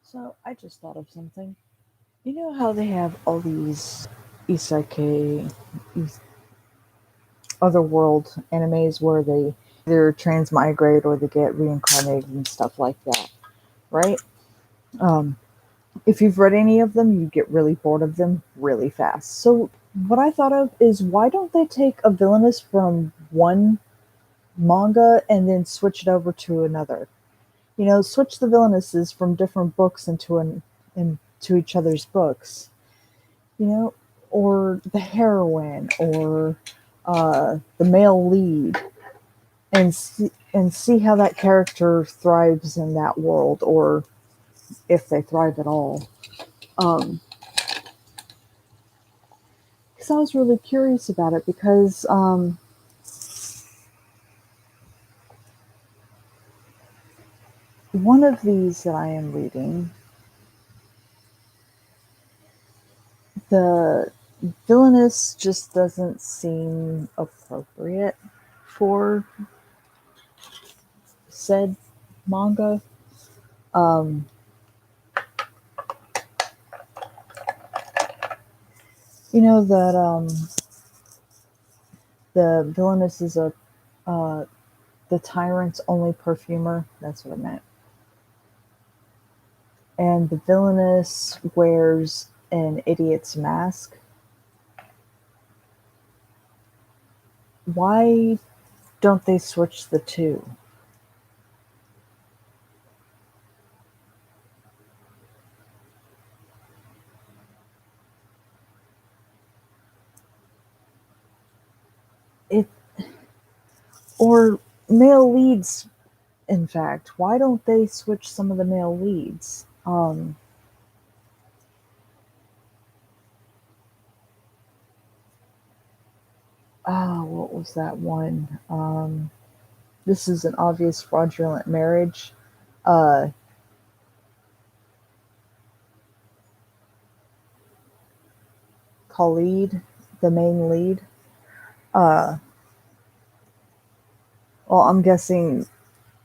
So I just thought of something. You know how they have all these isekai, these otherworld animes where they either transmigrate or they get reincarnated and stuff like that, right? Um, if you've read any of them, you get really bored of them really fast. So what I thought of is why don't they take a villainess from one manga and then switch it over to another? Switch the villainesses from different books into each other's books, you know, or the heroine or the male lead, and see how that character thrives in that world, or if they thrive at all. Um, because I was really curious about it because one of these that I am reading, the villainous just doesn't seem appropriate for said manga. Um, you know that the villainous is a uh, the tyrant's only perfumer. That's what I meant. And the villainess wears an idiot's mask. Why don't they switch the two? It or male leads. In fact, why don't they switch some of the male leads? What was that one? This is an obvious fraudulent marriage. Uh, Khalid, the main lead. Uh, well, I'm guessing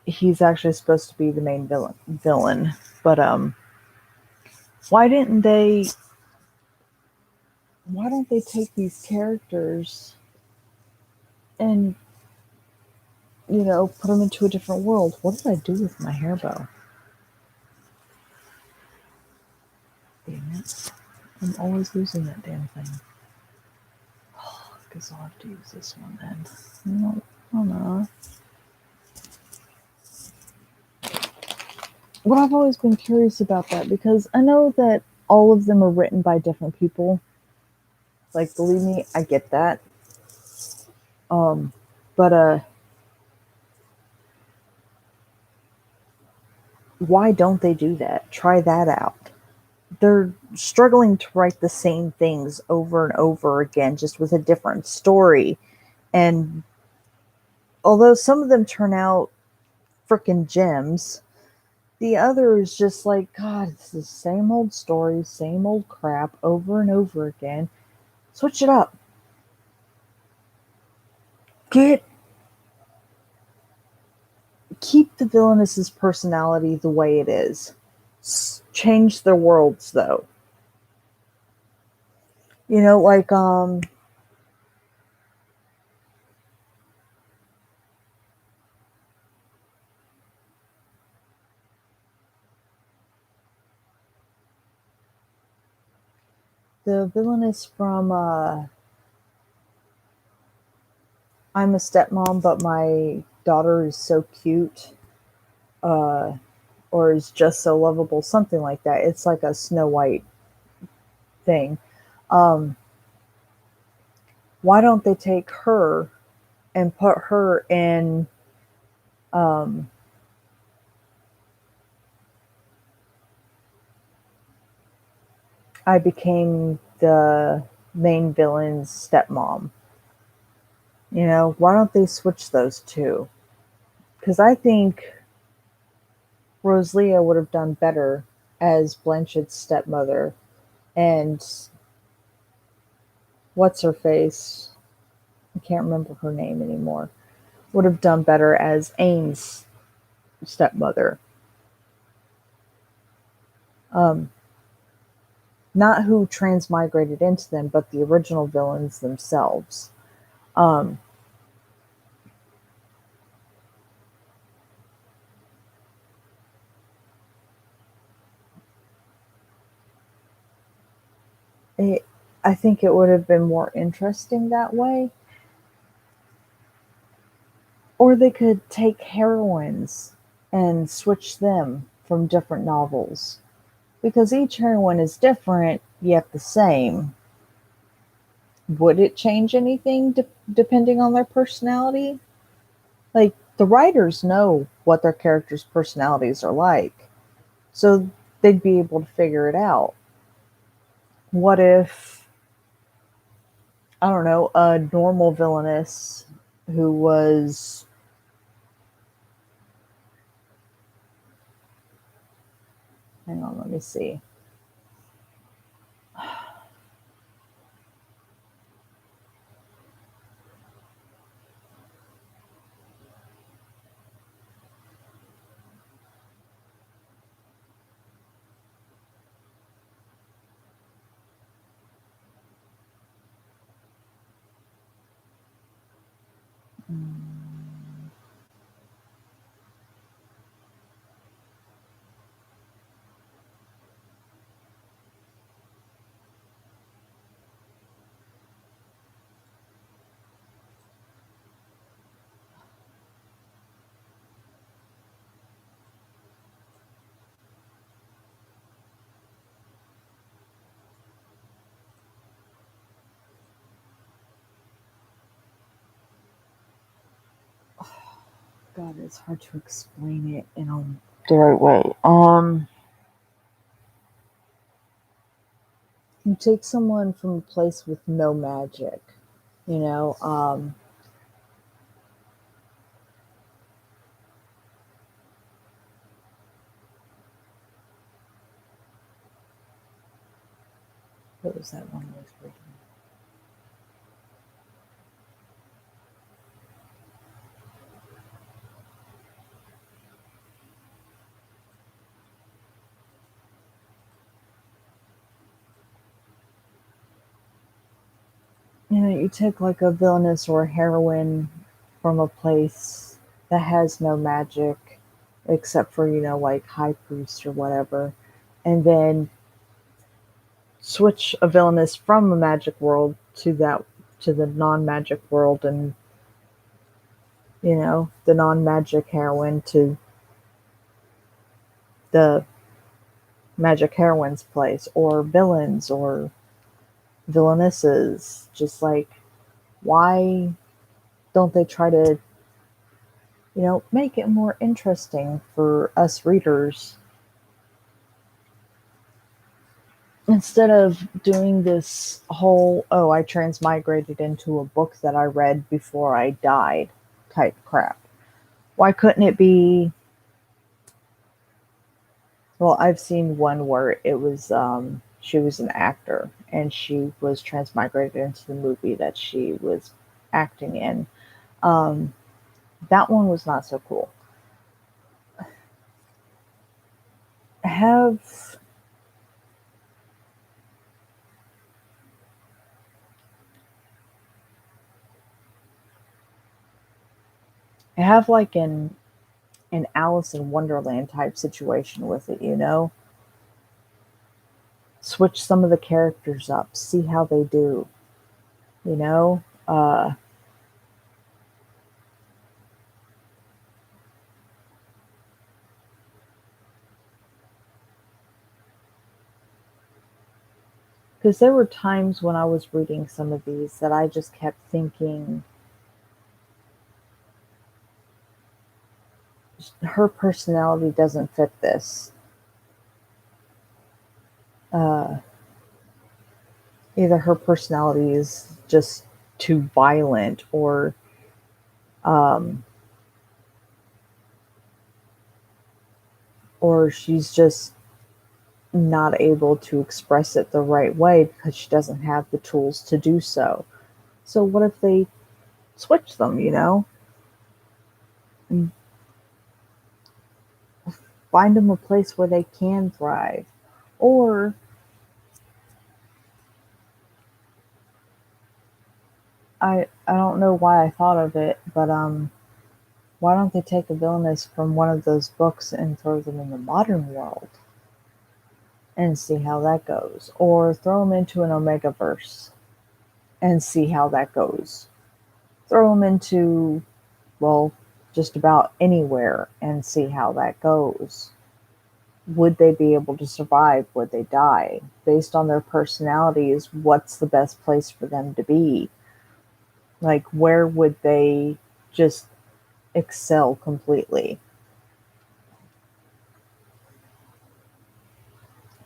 he's actually supposed to be the main villain, but why didn't they? Why don't they take these characters and put them into a different world? What did I do with my hair bow? Damn it! I'm always losing that damn thing. Guess I'll have to use this one then. No, oh no. Well, I've always been curious about that because I know that all of them are written by different people. Like, believe me, I get that. But why don't they do that? Try that out. They're struggling to write the same things over and over again, just with a different story. And although some of them turn out freaking gems, the other is just like, God, it's the same old story, same old crap over and over again. Switch it up. Get Keep the villainess's personality the way it is. Change their worlds though. Like the villainess from I'm a stepmom, but my daughter is so cute, uh, or is just so lovable, something like that. It's like a Snow White thing. Um, why don't they take her and put her in? Um, I became the main villain's stepmom. Why don't they switch those two? Because I think Rosalia would have done better as Blanchett's stepmother, and what's her face? I can't remember her name anymore. Would have done better as Aang's stepmother. Um, Not who transmigrated into them, but the original villains themselves. Um, it, I think it would have been more interesting that way. Or they could take heroines and switch them from different novels. Because each heroine is different, yet the same. Would it change anything depending on their personality? Like, the writers know what their characters' personalities are like, so they'd be able to figure it out. What if, I don't know, a normal villainess who was, hang on, let me see. God, it's hard to explain it in the right way. You take someone from a place with no magic, you know, what was that one I was reading? You know, you take like a villainess or a heroine from a place that has no magic except for, like high priest or whatever, and then switch a villainess from a magic world to the non-magic world, and the non-magic heroine to the magic heroine's place, or villains or villainesses. Just like, why don't they try to, make it more interesting for us readers instead of doing this whole, oh, I transmigrated into a book that I read before I died type crap. Why couldn't it be? Well, I've seen one where it was, she was an actor and she was transmigrated into the movie that she was acting in. Um, that one was not so cool. Have have like an Alice in Wonderland type situation with it, switch some of the characters up, see how they do, you know, because there were times when I was reading some of these that I just kept thinking her personality doesn't fit this. Uh, Either her personality is just too violent, um, or she's just not able to express it the right way because she doesn't have the tools to do so. So what if they switch them, and find them a place where they can thrive? Or I don't know why I thought of it, but why don't they take a villainess from one of those books and throw them in the modern world and see how that goes? Or throw them into an Omega verse and see how that goes. Throw them into, well, just about anywhere and see how that goes. Would they be able to survive? Would they die? Based on their personalities, what's the best place for them to be? Like, where would they just excel completely?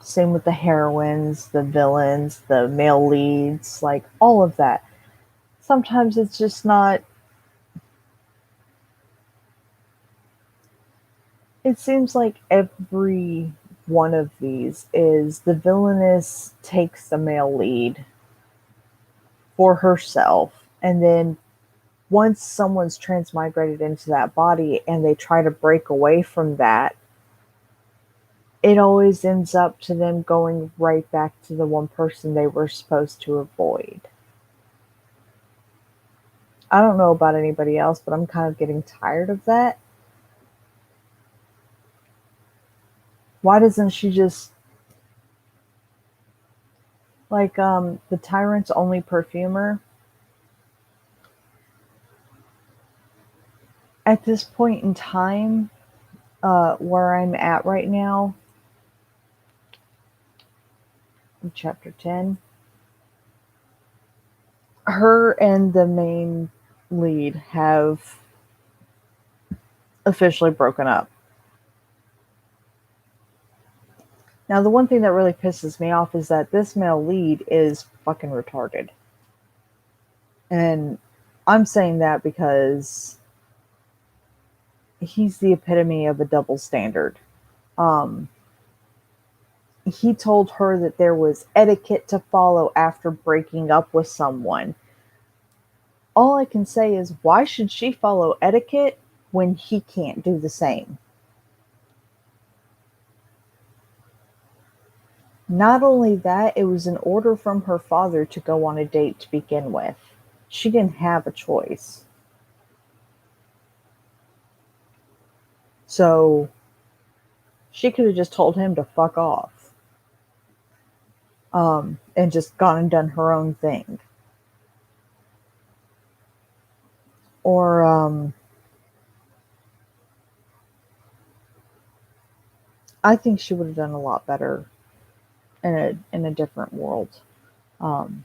Same with the heroines, the villains, the male leads, like all of that. Sometimes it's just not. It seems like every one of these is the villainess takes the male lead for herself, and then once someone's transmigrated into that body and they try to break away from that, it always ends up to them going right back to the one person they were supposed to avoid. I don't know about anybody else, but I'm kind of getting tired of that. Why doesn't she just, like, the tyrant's only perfumer? At this point in time, where I'm at right now, in chapter 10, her and the main lead have officially broken up. Now, the one thing that really pisses me off is that this male lead is fucking retarded. And I'm saying that because he's the epitome of a double standard. Um, he told her that there was etiquette to follow after breaking up with someone. All I can say is, why should she follow etiquette when he can't do the same? Not only that, it was an order from her father to go on a date to begin with. She didn't have a choice. So she could have just told him to fuck off, and just gone and done her own thing. Or I think she would have done a lot better in a different world. Um,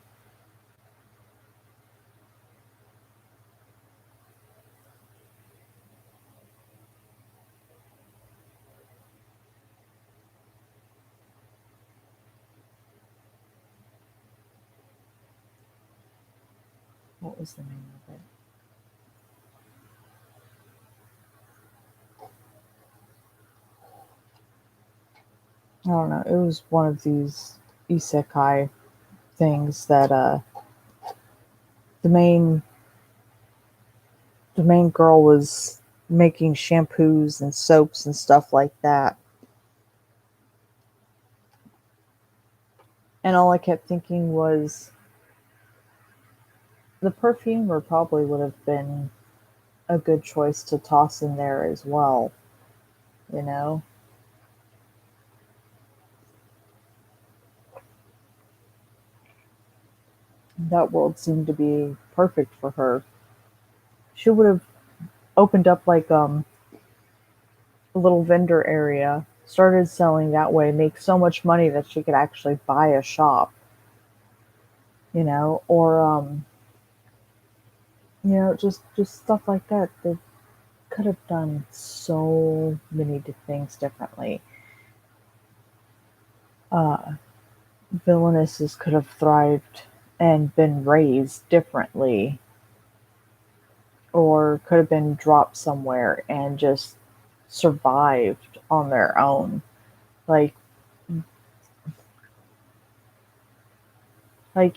what was the name of it? I don't know. It was one of these isekai things that the main the main girl was making shampoos and soaps and stuff like that. And all I kept thinking was the perfumer probably would have been a good choice to toss in there as well, you know? That world seemed to be perfect for her. She would have opened up like a little vendor area, started selling that way, make so much money that she could actually buy a shop, you know, or just stuff like that. They could have done so many things differently. Uh, Villainesses could have thrived and been raised differently, or could have been dropped somewhere and just survived on their own. Like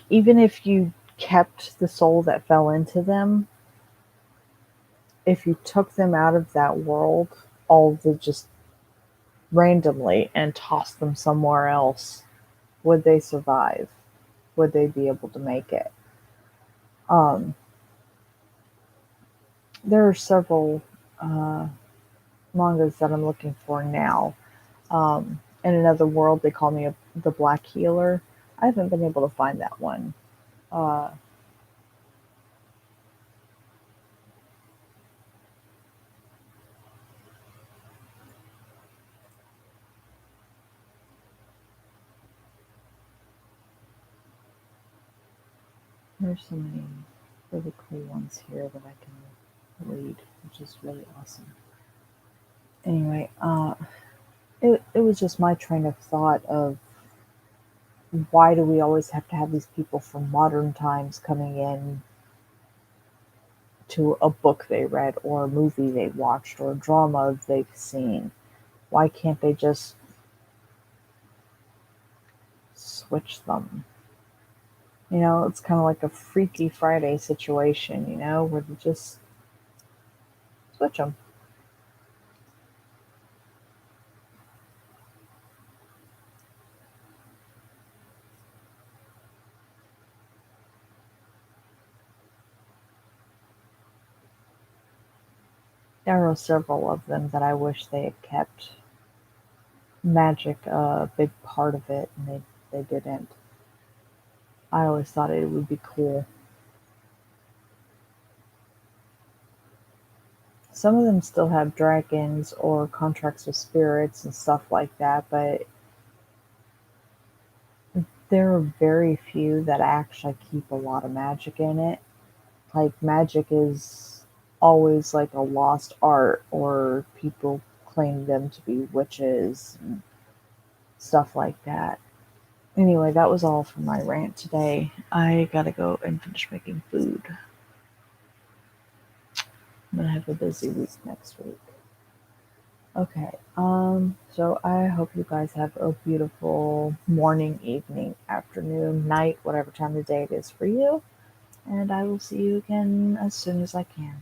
even if you kept the soul that fell into them, if you took them out of that world, all the just randomly and toss them somewhere else, would they survive? Would they be able to make it? Um, there are several uh, mangas that I'm looking for now. In another world, they call me the Black Healer. I haven't been able to find that one. Uh, there's so many really cool ones here that I can read, which is really awesome. Anyway, it was just my train of thought of why do we always have to have these people from modern times coming in to a book they read or a movie they watched or a drama they've seen? Why can't they just switch them? It's kind of like a Freaky Friday situation, where they just switch them. There are several of them that I wish they had kept magic a big part of it, and they didn't. I always thought it would be cool. Some of them still have dragons or contracts with spirits and stuff like that, but there are very few that actually keep a lot of magic in it. Like, magic is always like a lost art, or people claim them to be witches and stuff like that. Anyway, that was all for my rant today. I gotta go and finish making food. I'm gonna have a busy week next week. Okay, so I hope you guys have a beautiful morning, evening, afternoon, night, whatever time of day it is for you. And I will see you again as soon as I can.